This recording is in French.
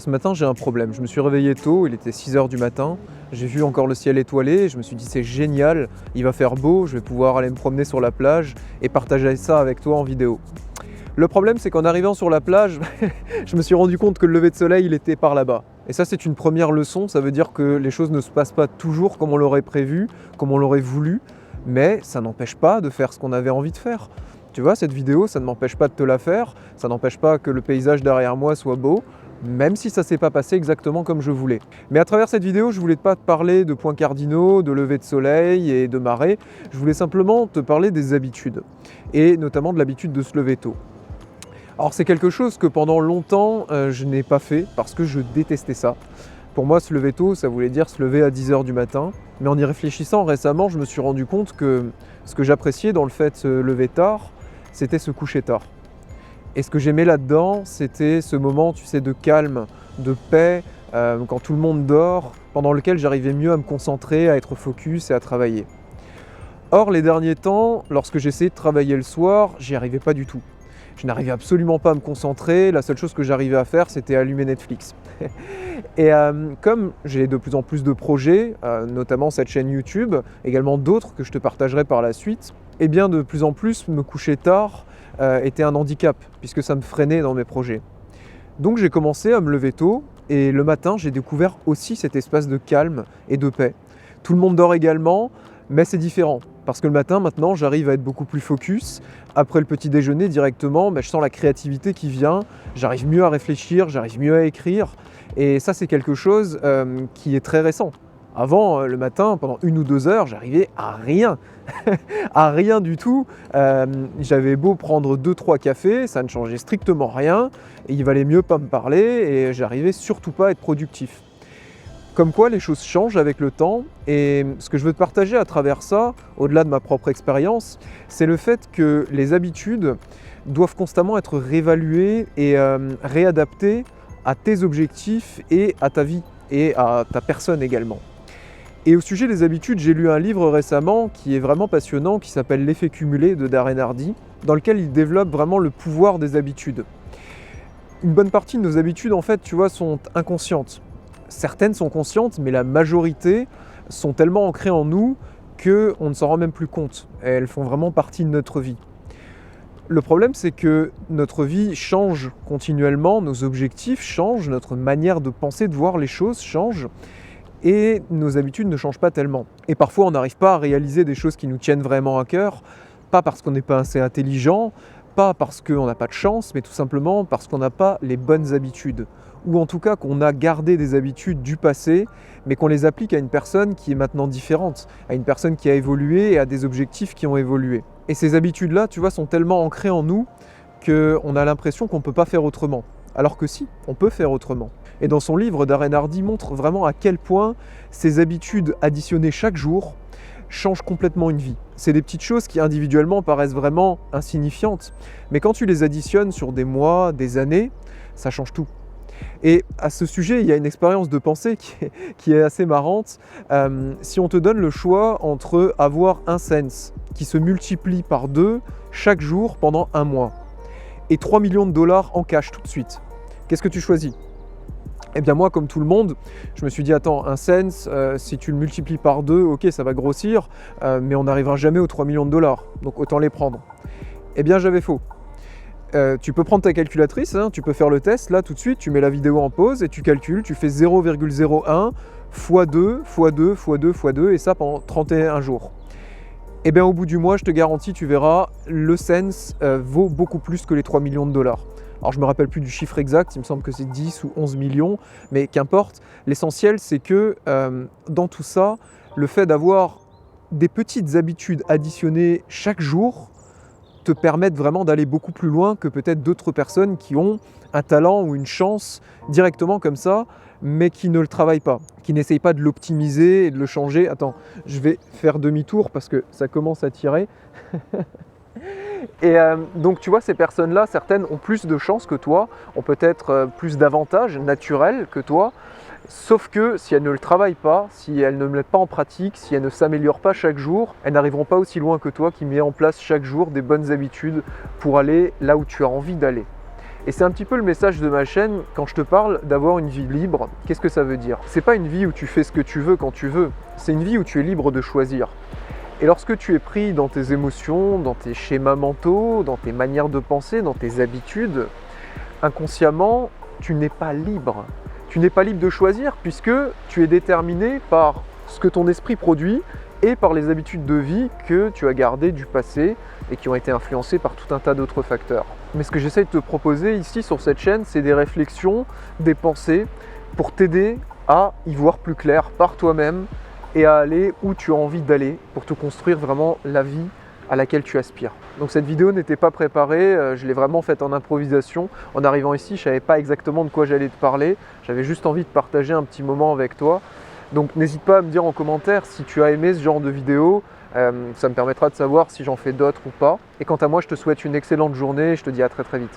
Ce matin, j'ai un problème. Je me suis réveillé tôt, il était 6 heures du matin. J'ai vu encore le ciel étoilé et je me suis dit c'est génial, il va faire beau, je vais pouvoir aller me promener sur la plage et partager ça avec toi en vidéo. Le problème, c'est qu'en arrivant sur la plage, je me suis rendu compte que le lever de soleil, il était par là-bas. Et ça, c'est une première leçon. Ça veut dire que les choses ne se passent pas toujours comme on l'aurait prévu, comme on l'aurait voulu, mais ça n'empêche pas de faire ce qu'on avait envie de faire. Tu vois, cette vidéo, ça ne m'empêche pas de te la faire, ça n'empêche pas que le paysage derrière moi soit beau, même si ça ne s'est pas passé exactement comme je voulais. Mais à travers cette vidéo, je ne voulais pas te parler de points cardinaux, de lever de soleil et de marée, je voulais simplement te parler des habitudes, et notamment de l'habitude de se lever tôt. Alors c'est quelque chose que pendant longtemps, je n'ai pas fait parce que je détestais ça. Pour moi, se lever tôt, ça voulait dire se lever à 10 heures du matin. Mais en y réfléchissant récemment, je me suis rendu compte que ce que j'appréciais dans le fait de se lever tard, c'était se coucher tard. Et ce que j'aimais là-dedans, c'était ce moment, tu sais, de calme, de paix, quand tout le monde dort, pendant lequel j'arrivais mieux à me concentrer, à être focus et à travailler. Or, les derniers temps, lorsque j'essayais de travailler le soir, j'y arrivais pas du tout. Je n'arrivais absolument pas à me concentrer, la seule chose que j'arrivais à faire, c'était allumer Netflix. Et comme j'ai de plus en plus de projets, notamment cette chaîne YouTube, également d'autres que je te partagerai par la suite, et bien de plus en plus me coucher tard était un handicap, puisque ça me freinait dans mes projets. Donc j'ai commencé à me lever tôt, et le matin j'ai découvert aussi cet espace de calme et de paix. Tout le monde dort également, mais c'est différent. Parce que le matin, maintenant, j'arrive à être beaucoup plus focus. Après le petit déjeuner, directement, je sens la créativité qui vient. J'arrive mieux à réfléchir, j'arrive mieux à écrire. Et ça, c'est quelque chose qui est très récent. Avant, le matin, pendant 1 ou 2 heures, j'arrivais à rien. À rien du tout. J'avais beau prendre 2-3 cafés, ça ne changeait strictement rien. Et il valait mieux pas me parler et j'arrivais surtout pas à être productif. Comme quoi les choses changent avec le temps, et ce que je veux te partager à travers ça, au-delà de ma propre expérience, c'est le fait que les habitudes doivent constamment être réévaluées et réadaptées à tes objectifs et à ta vie, et à ta personne également. Et au sujet des habitudes, j'ai lu un livre récemment qui est vraiment passionnant, qui s'appelle L'effet cumulé de Darren Hardy, dans lequel il développe vraiment le pouvoir des habitudes. Une bonne partie de nos habitudes, en fait, tu vois, sont inconscientes. Certaines sont conscientes, mais la majorité sont tellement ancrées en nous qu'on ne s'en rend même plus compte. Elles font vraiment partie de notre vie. Le problème, c'est que notre vie change continuellement, nos objectifs changent, notre manière de penser, de voir les choses change, et nos habitudes ne changent pas tellement. Et parfois, on n'arrive pas à réaliser des choses qui nous tiennent vraiment à cœur, pas parce qu'on n'est pas assez intelligent, pas parce qu'on n'a pas de chance, mais tout simplement parce qu'on n'a pas les bonnes habitudes. Ou en tout cas qu'on a gardé des habitudes du passé, mais qu'on les applique à une personne qui est maintenant différente, à une personne qui a évolué et à des objectifs qui ont évolué. Et ces habitudes-là, tu vois, sont tellement ancrées en nous qu'on a l'impression qu'on ne peut pas faire autrement. Alors que si, on peut faire autrement. Et dans son livre, Darren Hardy montre vraiment à quel point ces habitudes additionnées chaque jour changent complètement une vie. C'est des petites choses qui individuellement paraissent vraiment insignifiantes, mais quand tu les additionnes sur des mois, des années, ça change tout. Et à ce sujet, il y a une expérience de pensée qui est assez marrante. Si on te donne le choix entre avoir un cent qui se multiplie par 2 chaque jour pendant 1 mois et 3 millions de dollars en cash tout de suite, qu'est-ce que tu choisis ? Eh bien moi, comme tout le monde, je me suis dit, attends, un cent, si tu le multiplies par 2, ok, ça va grossir, mais on n'arrivera jamais aux 3 millions de dollars, donc autant les prendre. Eh bien j'avais faux. Tu peux prendre ta calculatrice, tu peux faire le test, là tout de suite, tu mets la vidéo en pause et tu calcules, tu fais 0,01 x 2, x 2, x 2, x 2, et ça pendant 31 jours. Et bien au bout du mois, je te garantis, tu verras, le cent vaut beaucoup plus que les 3 millions de dollars. Alors je ne me rappelle plus du chiffre exact, il me semble que c'est 10 ou 11 millions, mais qu'importe. L'essentiel, c'est que dans tout ça, le fait d'avoir des petites habitudes additionnées chaque jour te permettent vraiment d'aller beaucoup plus loin que peut-être d'autres personnes qui ont un talent ou une chance directement comme ça, mais qui ne le travaillent pas, qui n'essayent pas de l'optimiser et de le changer. Attends, je vais faire demi-tour parce que ça commence à tirer. Et donc tu vois, ces personnes-là, certaines ont plus de chance que toi, ont peut-être plus d'avantages naturels que toi, sauf que si elles ne le travaillent pas, si elles ne le mettent pas en pratique, si elles ne s'améliorent pas chaque jour, elles n'arriveront pas aussi loin que toi qui mets en place chaque jour des bonnes habitudes pour aller là où tu as envie d'aller. Et c'est un petit peu le message de ma chaîne quand je te parle d'avoir une vie libre. Qu'est-ce que ça veut dire? C'est pas une vie où tu fais ce que tu veux quand tu veux, c'est une vie où tu es libre de choisir. Et lorsque tu es pris dans tes émotions, dans tes schémas mentaux, dans tes manières de penser, dans tes habitudes, inconsciemment, tu n'es pas libre. Tu n'es pas libre de choisir puisque tu es déterminé par ce que ton esprit produit et par les habitudes de vie que tu as gardées du passé et qui ont été influencées par tout un tas d'autres facteurs. Mais ce que j'essaie de te proposer ici sur cette chaîne, c'est des réflexions, des pensées pour t'aider à y voir plus clair par toi-même et à aller où tu as envie d'aller pour te construire vraiment la vie à laquelle tu aspires. Donc cette vidéo n'était pas préparée, je l'ai vraiment faite en improvisation. En arrivant ici, je ne savais pas exactement de quoi j'allais te parler, j'avais juste envie de partager un petit moment avec toi. Donc n'hésite pas à me dire en commentaire si tu as aimé ce genre de vidéo, ça me permettra de savoir si j'en fais d'autres ou pas. Et quant à moi, je te souhaite une excellente journée et je te dis à très très vite.